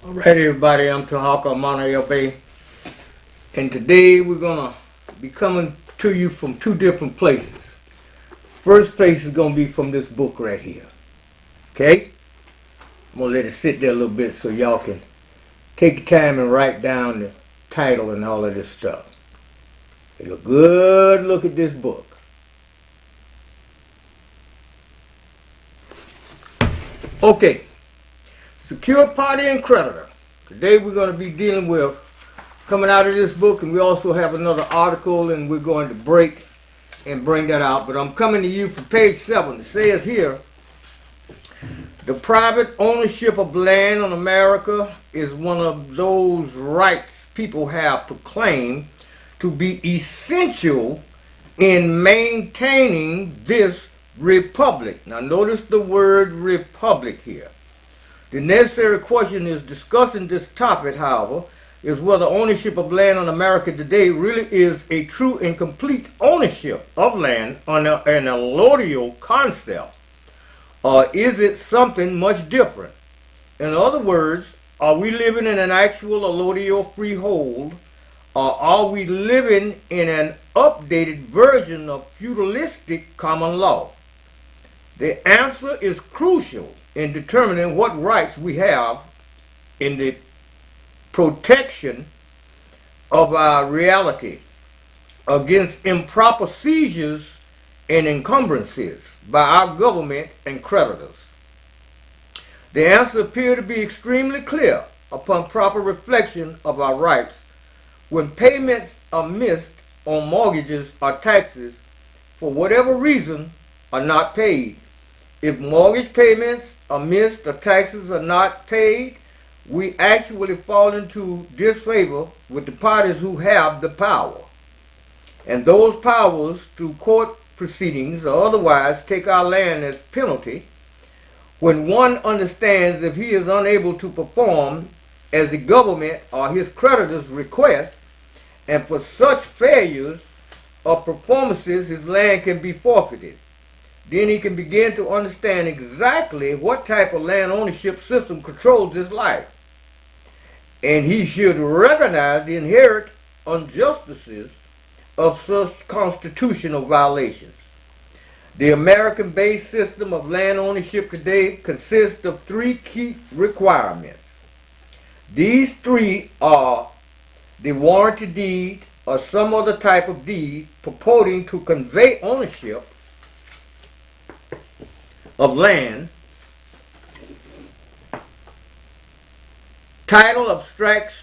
Alright everybody, I'm Tarhaka, I'm Bay, and today we're gonna be coming to you from two different places. First place is gonna be from this book right here. Okay? I'm gonna let it sit there a little bit so y'all can take your time and write down the title and all of this stuff. Take a good look at this book. Okay. Secure party and creditor. Today we're going to be dealing with coming out of this book, and we also have another article, and we're going to break and bring that out. But I'm coming to you from page 7. It says here, the private ownership of land in America is one of those rights people have proclaimed to be essential in maintaining this republic. Now notice the word republic here. The necessary question is discussing this topic, however, is whether ownership of land in America today really is a true and complete ownership of land on an allodial concept, or is it something much different? In other words, are we living in an actual allodial freehold, or are we living in an updated version of feudalistic common law? The answer is crucial in determining what rights we have in the protection of our reality against improper seizures and encumbrances by our government and creditors. The answer appears to be extremely clear upon proper reflection of our rights when payments are missed on mortgages or taxes for whatever reason are not paid. If mortgage payments are missed or taxes are not paid, we actually fall into disfavor with the parties who have the power. And those powers, through court proceedings or otherwise, take our land as penalty when one understands if he is unable to perform as the government or his creditors request, and for such failures of performances his land can be forfeited. Then he can begin to understand exactly what type of land ownership system controls his life. And he should recognize the inherent injustices of such constitutional violations. The American-based system of land ownership today consists of three key requirements. These three are the warranty deed or some other type of deed purporting to convey ownership of land. Title abstracts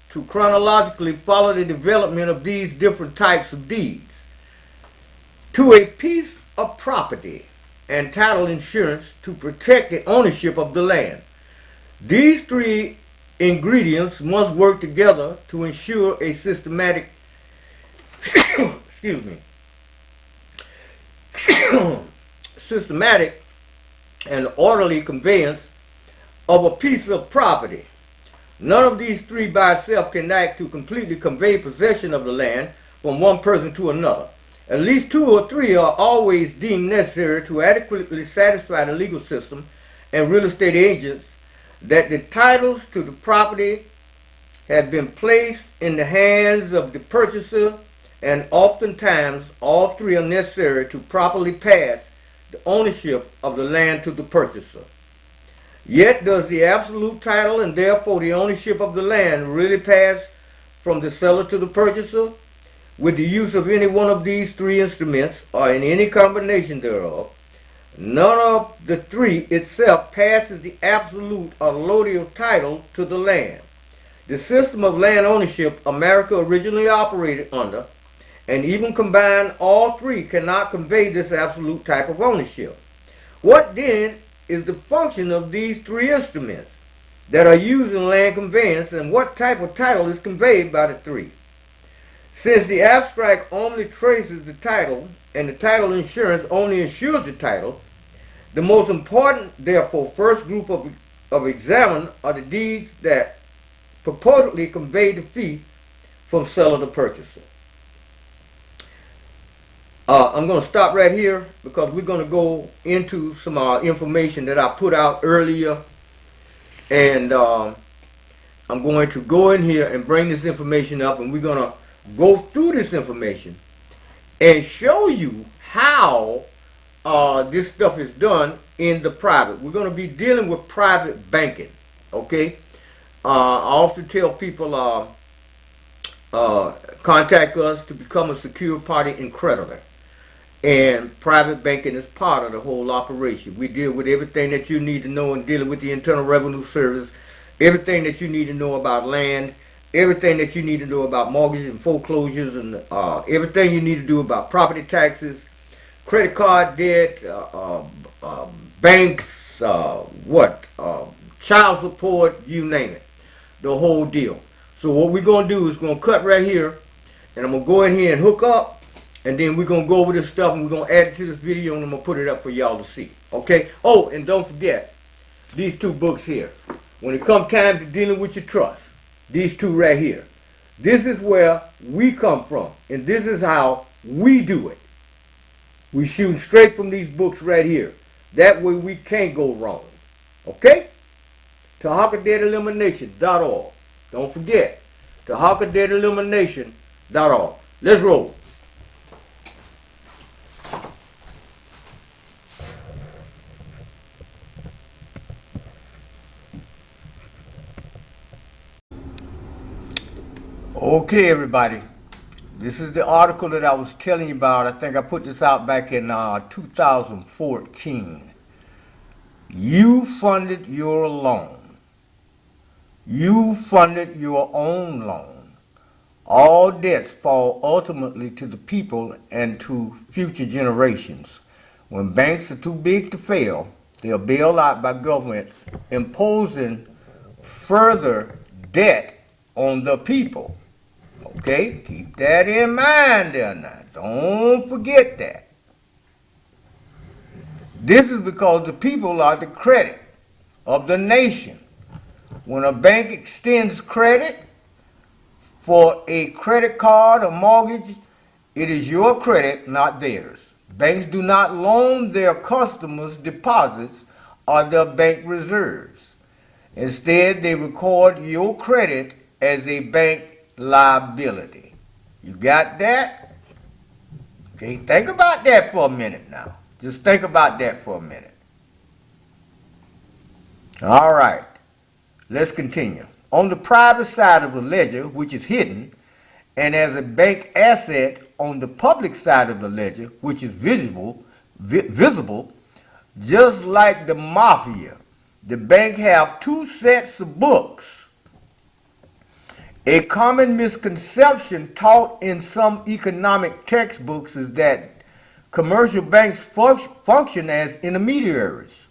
to chronologically follow the development of these different types of deeds to a piece of property, and title insurance to protect the ownership of the land. These three ingredients must work together to ensure a systematic excuse me systematic and orderly conveyance of a piece of property. None of these three by itself can act to completely convey possession of the land from one person to another. At least two or three are always deemed necessary to adequately satisfy the legal system and real estate agents that the titles to the property have been placed in the hands of the purchaser, and oftentimes all three are necessary to properly pass the ownership of the land to the purchaser. Yet does the absolute title and therefore the ownership of the land really pass from the seller to the purchaser? With the use of any one of these three instruments or in any combination thereof, none of the three itself passes the absolute or allodial title to the land. The system of land ownership America originally operated under, and even combined, all three cannot convey this absolute type of ownership. What then is the function of these three instruments that are used in land conveyance, and what type of title is conveyed by the three? Since the abstract only traces the title, and the title insurance only insures the title, the most important, therefore, first group of examined are the deeds that purportedly convey the fee from seller to purchaser. I'm going to stop right here because we're going to go into some information that I put out earlier, and I'm going to go in here and bring this information up, and we're going to go through this information and show you how this stuff is done in the private. We're going to be dealing with private banking, okay? I often tell people contact us to become a secure party and creditor. And private banking is part of the whole operation. We deal with everything that you need to know in dealing with the Internal Revenue Service, everything that you need to know about land, everything that you need to know about mortgages and foreclosures, and everything you need to do about property taxes, credit card debt, banks, child support, you name it, the whole deal. So what we're going to do is going to cut right here, and I'm going to go in here and hook up, and then we're going to go over this stuff, and we're going to add it to this video, and I'm going to put it up for y'all to see. Okay? Oh, and don't forget, these two books here. When it comes time to dealing with your trust, these two right here. This is where we come from, and this is how we do it. We shoot straight from these books right here. That way we can't go wrong. Okay? TarhakaDebtElimination.org. Don't forget, TarhakaDebtElimination.org. Let's roll. Okay, everybody. This is the article that I was telling you about. I think I put this out back in 2014. You funded your loan. You funded your own loan. All debts fall ultimately to the people and to future generations. When banks are too big to fail, they are bailed out by governments, imposing further debt on the people. Okay, keep that in mind there now. Don't forget that. This is because the people are the credit of the nation. When a bank extends credit for a credit card or mortgage, it is your credit, not theirs. Banks do not loan their customers deposits or their bank reserves. Instead, they record your credit as a bank liability. You got that? Okay, think about that for a minute now. Just think about that for a minute. All right, let's continue. On the private side of the ledger, which is hidden, and as a bank asset on the public side of the ledger, which is visible, just like the mafia, the bank have two sets of books. A common misconception taught in some economic textbooks is that commercial banks function as intermediaries,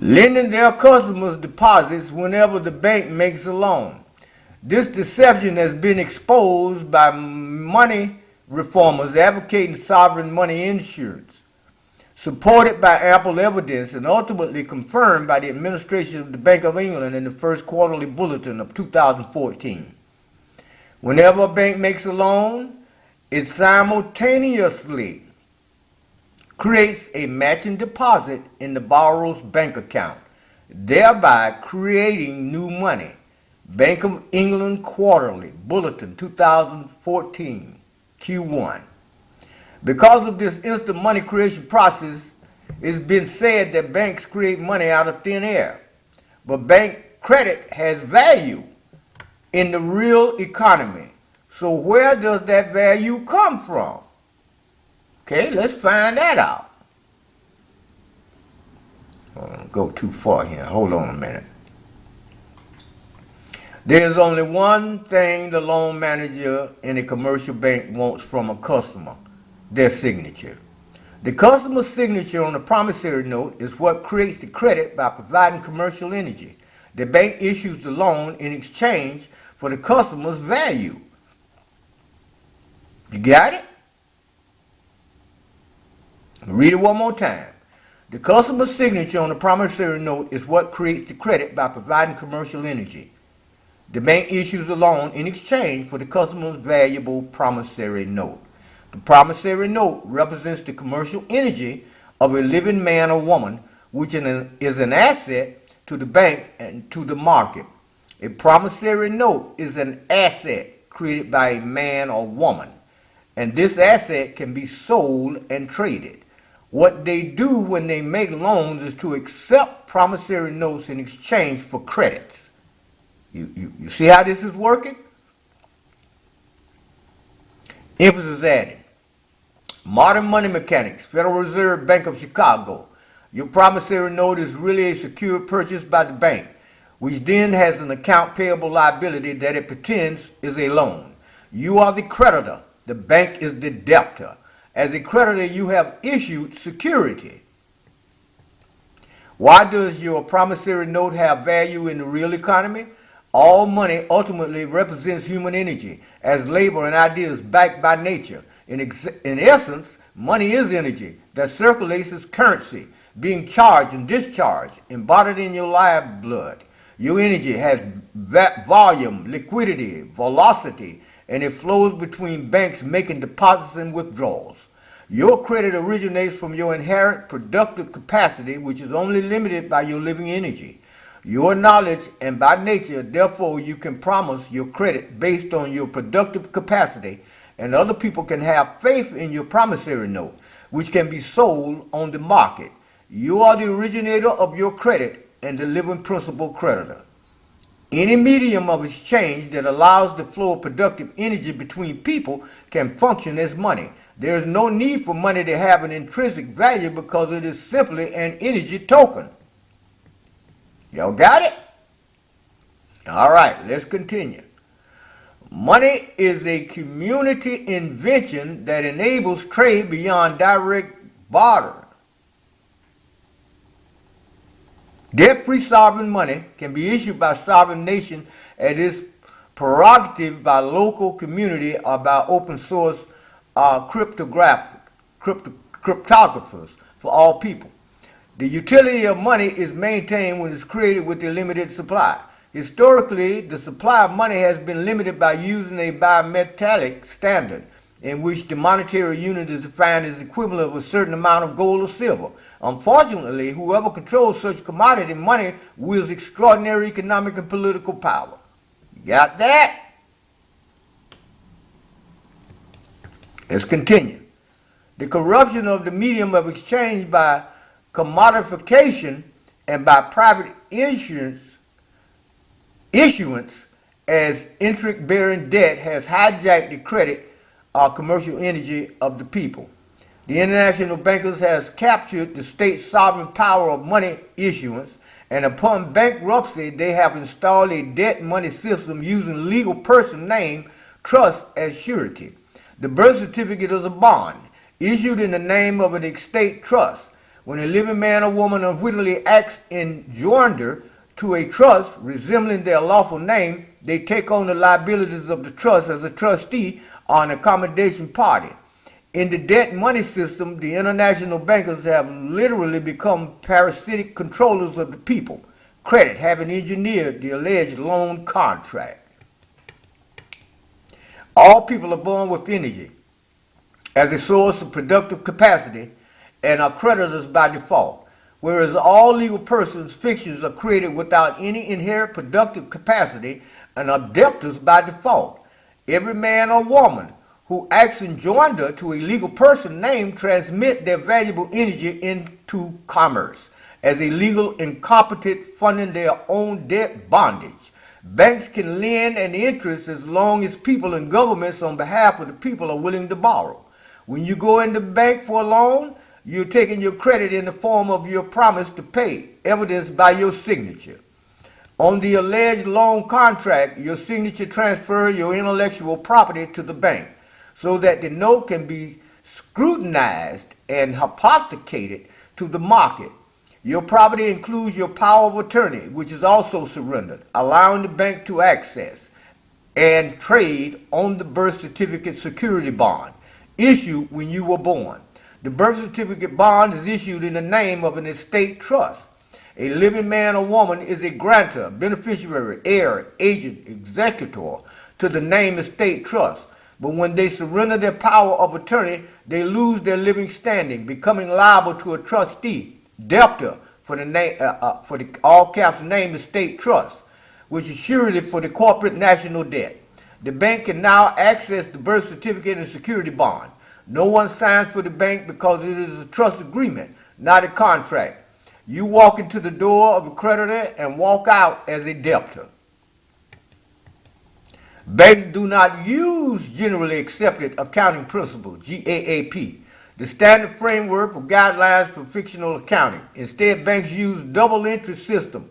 lending their customers deposits whenever the bank makes a loan. This deception has been exposed by money reformers advocating sovereign money insurance, supported by ample evidence and ultimately confirmed by the administration of the Bank of England in the first quarterly bulletin of 2014. Whenever a bank makes a loan, it simultaneously creates a matching deposit in the borrower's bank account, thereby creating new money. Bank of England Quarterly Bulletin 2014 Q1. Because of this instant money creation process, it's been said that banks create money out of thin air. But bank credit has value in the real economy. So where does that value come from? Okay, let's find that out. Go too far here. Hold on a minute. There's only one thing the loan manager in a commercial bank wants from a customer: their signature. The customer's signature on the promissory note is what creates the credit by providing commercial energy. The bank issues the loan in exchange for the customer's value. You got it? Read it one more time. The customer's signature on the promissory note is what creates the credit by providing commercial energy. The bank issues the loan in exchange for the customer's valuable promissory note. The promissory note represents the commercial energy of a living man or woman, which is an asset to the bank and to the market. A promissory note is an asset created by a man or woman, and this asset can be sold and traded. What they do when they make loans is to accept promissory notes in exchange for credits. You see how this is working? Emphasis added. Modern money mechanics, Federal Reserve Bank of Chicago. Your promissory note is really a secured purchase by the bank, which then has an account payable liability that it pretends is a loan. You are the creditor. The bank is the debtor. As a creditor, you have issued security. Why does your promissory note have value in the real economy? All money ultimately represents human energy as labor and ideas backed by nature. In essence, money is energy that circulates as currency, being charged and discharged, embodied in your lifeblood. Your energy has volume, liquidity, velocity, and it flows between banks making deposits and withdrawals. Your credit originates from your inherent productive capacity, which is only limited by your living energy. Your knowledge, and by nature, therefore, you can promise your credit based on your productive capacity, and other people can have faith in your promissory note, which can be sold on the market. You are the originator of your credit and the living principal creditor. Any medium of exchange that allows the flow of productive energy between people can function as money. There is no need for money to have an intrinsic value because it is simply an energy token. Y'all got it? All right, let's continue. Money is a community invention that enables trade beyond direct barter. Debt-free sovereign money can be issued by sovereign nation and is prerogative by local community or by open source cryptographers for all people. The utility of money is maintained when it's created with a limited supply. Historically, the supply of money has been limited by using a bimetallic standard in which the monetary unit is defined as equivalent of a certain amount of gold or silver. Unfortunately, whoever controls such commodity money wields extraordinary economic and political power. You got that? Let's continue. The corruption of the medium of exchange by commodification and by private issuance as interest-bearing debt has hijacked the credit or commercial energy of the people. The international bankers has captured the state's sovereign power of money issuance, and upon bankruptcy they have installed a debt money system using legal person name trust as surety. The birth certificate is a bond issued in the name of an estate trust. When a living man or woman unwittingly acts in joinder to a trust resembling their lawful name, they take on the liabilities of the trust as a trustee or an accommodation party. In the debt money system, the international bankers have literally become parasitic controllers of the people, credit having engineered the alleged loan contract. All people are born with energy as a source of productive capacity and are creditors by default, whereas all legal persons, fictions, are created without any inherent productive capacity and are debtors by default. Every man or woman who acts in joinder to a legal person name transmit their valuable energy into commerce as a legal incompetent funding their own debt bondage. Banks can lend an interest as long as people and governments on behalf of the people are willing to borrow. When you go into the bank for a loan, you're taking your credit in the form of your promise to pay, evidenced by your signature. On the alleged loan contract, your signature transfers your intellectual property to the bank so that the note can be scrutinized and hypothecated to the market. Your property includes your power of attorney, which is also surrendered, allowing the bank to access and trade on the birth certificate security bond issued when you were born. The birth certificate bond is issued in the name of an estate trust. A living man or woman is a grantor, beneficiary, heir, agent, executor to the name estate trust. But when they surrender their power of attorney, they lose their living standing, becoming liable to a trustee, debtor, for the name for the all caps name estate trust, which is surety for the corporate national debt. The bank can now access the birth certificate and security bond. No one signs for the bank because it is a trust agreement, not a contract. You walk into the door of a creditor and walk out as a debtor. Banks do not use generally accepted accounting principles, GAAP, the standard framework for guidelines for fictional accounting. Instead, banks use double entry system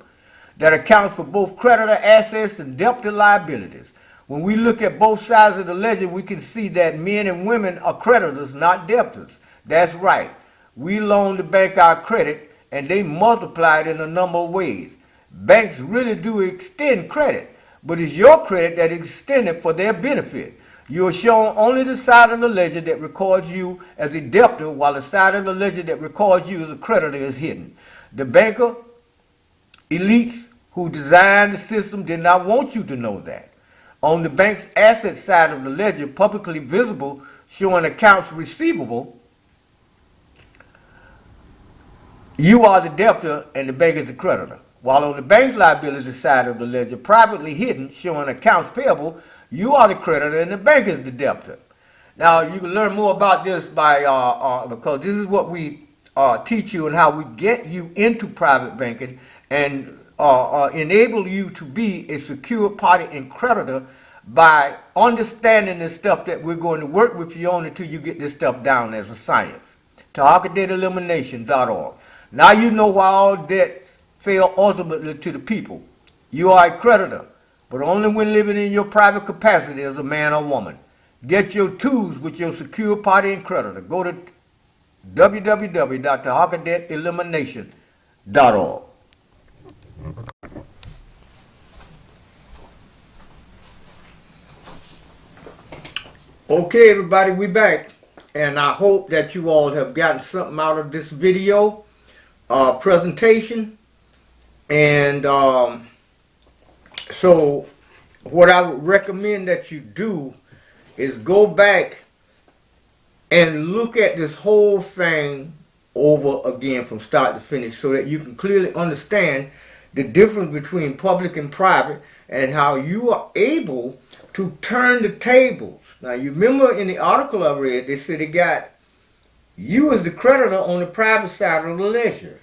that accounts for both creditor assets and debtor liabilities. When we look at both sides of the ledger, we can see that men and women are creditors, not debtors. That's right. We loan the bank our credit, and they multiply it in a number of ways. Banks really do extend credit, but it's your credit that is extended for their benefit. You are shown only the side of the ledger that records you as a debtor, while the side of the ledger that records you as a creditor is hidden. The banker elites who designed the system did not want you to know that. On the bank's asset side of the ledger, publicly visible, showing accounts receivable, you are the debtor and the bank is the creditor. While on the bank's liability side of the ledger, privately hidden, showing accounts payable, you are the creditor and the bank is the debtor. Now, you can learn more about this by because this is what we teach you and how we get you into private banking and enable you to be a secure party and creditor by understanding this stuff that we're going to work with you on until you get this stuff down as a science. TarhakaDebtElimination.org. Now you know why all debts fail ultimately to the people. You are a creditor, but only when living in your private capacity as a man or woman. Get your tools with your secure party and creditor. Go to www.tarhakadebtelimination.org. Okay, everybody, we back, and I hope that you all have gotten something out of this video presentation. And so what I would recommend that you do is go back and look at this whole thing over again from start to finish so that you can clearly understand the difference between public and private and how you are able to turn the tables. Now, you remember in the article I read, they said they got you as the creditor on the private side of the ledger.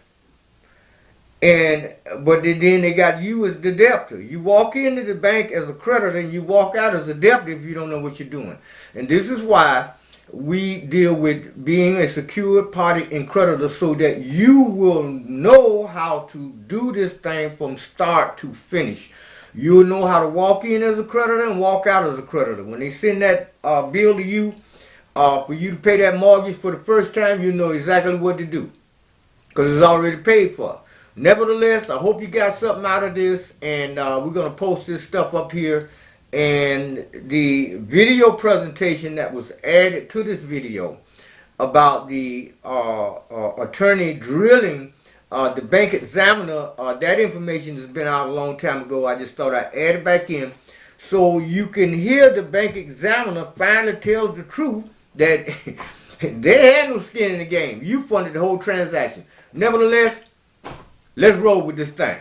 But then they got you as the debtor. You walk into the bank as a creditor and you walk out as a debtor if you don't know what you're doing. And this is why we deal with being a secured party and creditor so that you will know how to do this thing from start to finish. You'll know how to walk in as a creditor and walk out as a creditor. When they send that bill to you for you to pay that mortgage for the first time, you know exactly what to do because it's already paid for. Nevertheless, I hope you got something out of this, and we're going to post this stuff up here. And the video presentation that was added to this video about the attorney drilling the bank examiner, that information has been out a long time ago. I just thought I'd add it back in so you can hear the bank examiner finally tell the truth that they had no skin in the game. You funded the whole transaction. Nevertheless, let's roll with this thing.